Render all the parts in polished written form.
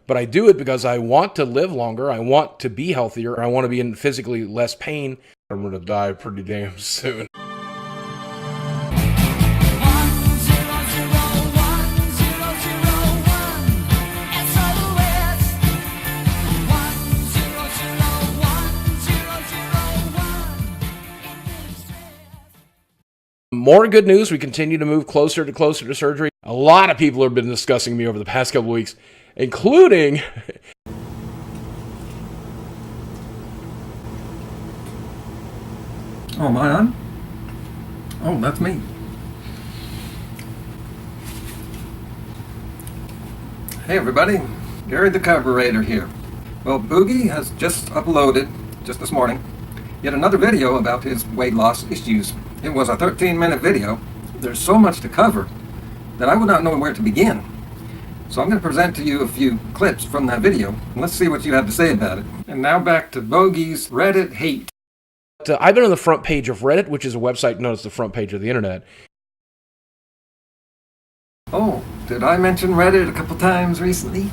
but I do it because I want to live longer, I want to be healthier, I want to be in physically less pain. I'm going to die pretty damn soon. More good news. We continue to move closer to surgery. A lot of people have been discussing me over the past couple weeks, including... Oh, am I on? Oh, that's me. Hey everybody, Gary the Carburetor here. Well, Boogie has just uploaded, just this morning, yet another video about his weight loss issues. It was a 13-minute video. There's so much to cover that I would not know where to begin. So I'm going to present to you a few clips from that video, and let's see what you have to say about it. And now back to Boogie's Reddit hate. I've been on the front page of Reddit, which is a website known as the front page of the internet. Oh, did I mention Reddit a couple times recently?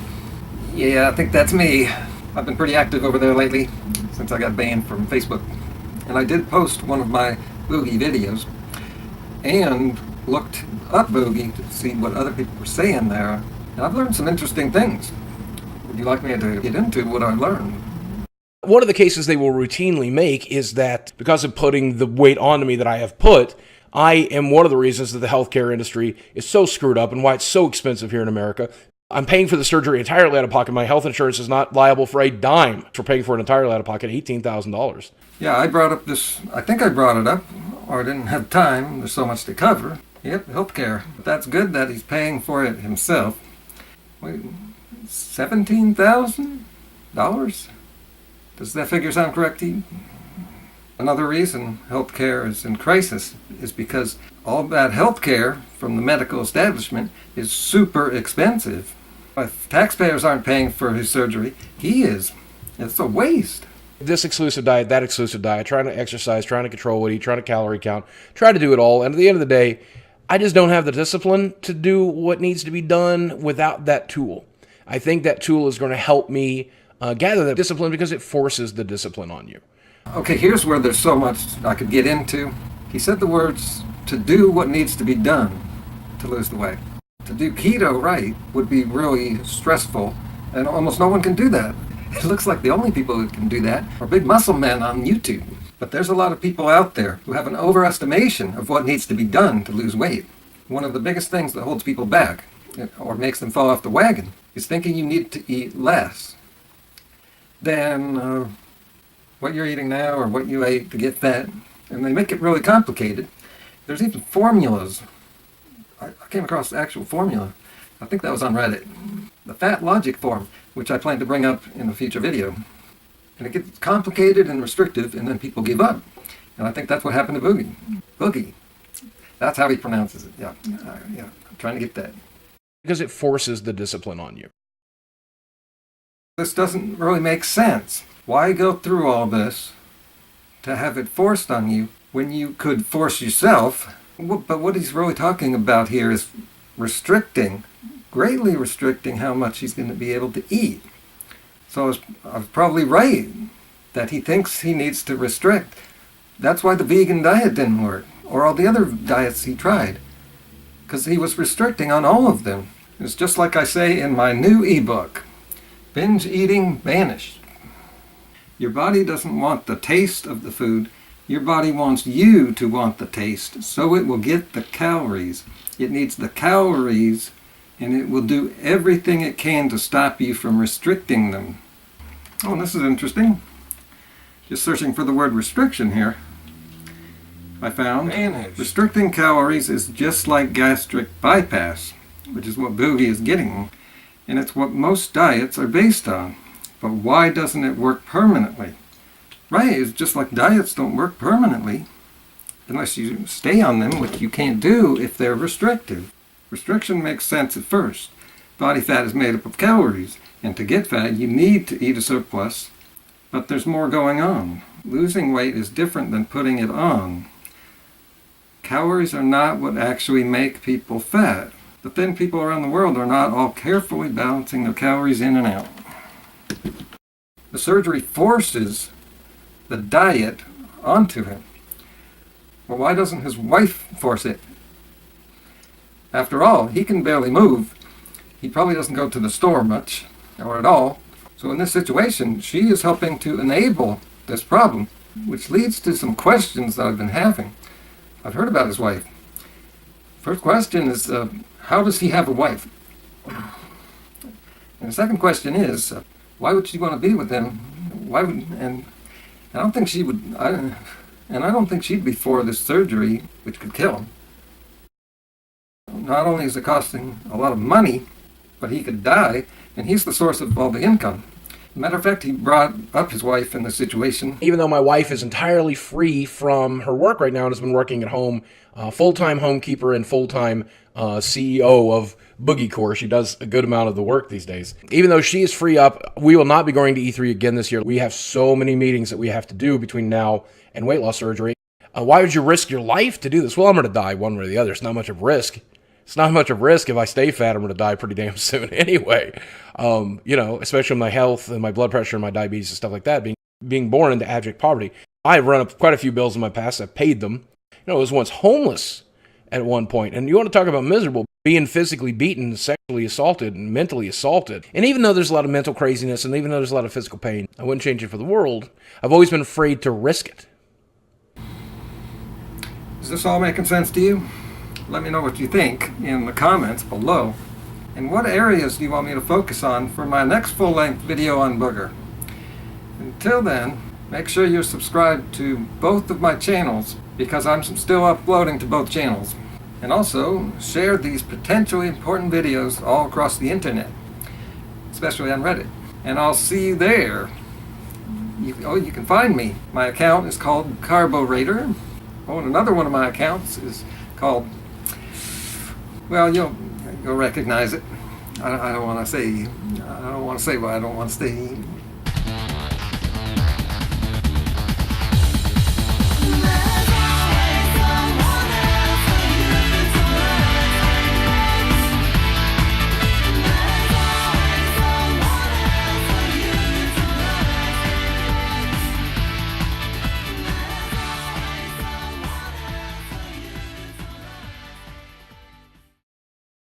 Yeah, I think that's me. I've been pretty active over there lately, since I got banned from Facebook. And I did post one of my Boogie videos, and looked up Boogie to see what other people were saying there. And I've learned some interesting things. Would you like me to get into what I learned? One of the cases they will routinely make is that because of putting the weight onto me that I have put, I am one of the reasons that the healthcare industry is so screwed up and why it's so expensive here in America. I'm paying for the surgery entirely out of pocket. My health insurance is not liable for a dime for paying for it entirely out of pocket, $18,000. Yeah, I brought up this, I think I brought it up, or I didn't have time, there's so much to cover. Yep, healthcare. But that's good that he's paying for it himself. Wait, $17,000? Does that figure sound correct to you? Another reason healthcare is in crisis is because all that healthcare from the medical establishment is super expensive. If taxpayers aren't paying for his surgery, he is. It's a waste. This exclusive diet, that exclusive diet, trying to exercise, trying to control what I eat, trying to calorie count, try to do it all. And at the end of the day, I just don't have the discipline to do what needs to be done without that tool. I think that tool is going to help me gather that discipline because it forces the discipline on you. Okay, here's where there's so much I could get into. He said the words, to do what needs to be done to lose the weight. To do keto right would be really stressful, and almost no one can do that. It looks like the only people who can do that are big muscle men on YouTube. But there's a lot of people out there who have an overestimation of what needs to be done to lose weight. One of the biggest things that holds people back, or makes them fall off the wagon, is thinking you need to eat less than what you're eating now or what you ate to get fat. And they make it really complicated. There's even formulas. I came across the actual formula. I think that was on Reddit. The fat logic form, which I plan to bring up in a future video. And it gets complicated and restrictive, and then people give up. And I think that's what happened to Boogie. Boogie. That's how he pronounces it. Yeah, I'm trying to get that. Because it forces the discipline on you. This doesn't really make sense. Why go through all this to have it forced on you when you could force yourself? But what he's really talking about here is restricting, greatly restricting how much he's going to be able to eat. So I was probably right that he thinks he needs to restrict. That's why the vegan diet didn't work, or all the other diets he tried, because he was restricting on all of them. It's just like I say in my new ebook, Binge Eating Banished. Your body doesn't want the taste of the food. Your body wants you to want the taste, so it will get the calories. It needs the calories, and it will do everything it can to stop you from restricting them. Oh, this is interesting. Just searching for the word restriction here, I found restricting calories is just like gastric bypass, which is what Boogie is getting, and it's what most diets are based on. But why doesn't it work permanently? Right, it's just like diets don't work permanently unless you stay on them, which you can't do if they're restrictive. Restriction makes sense at first. Body fat is made up of calories, and to get fat you need to eat a surplus, but there's more going on. Losing weight is different than putting it on. Calories are not what actually make people fat. the thin people around the world are not all carefully balancing their calories in and out. The surgery forces the diet onto him. Well, why doesn't his wife force it? After all, he can barely move. He probably doesn't go to the store much, or at all. So in this situation, she is helping to enable this problem, which leads to some questions that I've been having. I've heard about his wife. First question is, how does he have a wife? And the second question is, why would she want to be with him? Why would, and I don't think she would, and I don't think she'd be for this surgery, which could kill him. Not only is it costing a lot of money, but he could die, and he's the source of all the income. Matter of fact, he brought up his wife in this situation. Even though my wife is entirely free from her work right now and has been working at home, full-time homekeeper and full-time CEO of Boogie Core. She does a good amount of the work these days. Even though she is free up, we will not be going to E3 again this year. We have so many meetings that we have to do between now and weight loss surgery. Why would you risk your life to do this? Well, I'm going to die one way or the other. It's not much of a risk. It's not much of a risk. If I stay fat, I'm going to die pretty damn soon anyway. Especially with my health and my blood pressure and my diabetes and stuff like that, being born into abject poverty. I've run up quite a few bills in my past. I've paid them. I was once homeless at one point. And you want to talk about miserable, being physically beaten, sexually assaulted, and mentally assaulted. And even though there's a lot of mental craziness and even though there's a lot of physical pain, I wouldn't change it for the world. I've always been afraid to risk it. Is this all making sense to you? Let me know what you think in the comments below. And what areas do you want me to focus on for my next full-length video on booger? Until then, make sure you're subscribed to both of my channels because I'm still uploading to both channels. And also, share these potentially important videos all across the internet, especially on Reddit. And I'll see you there. You can find me. My account is called Carborator. Oh, and another one of my accounts is called, well, you'll recognize it. I don't want to say what I don't want to say.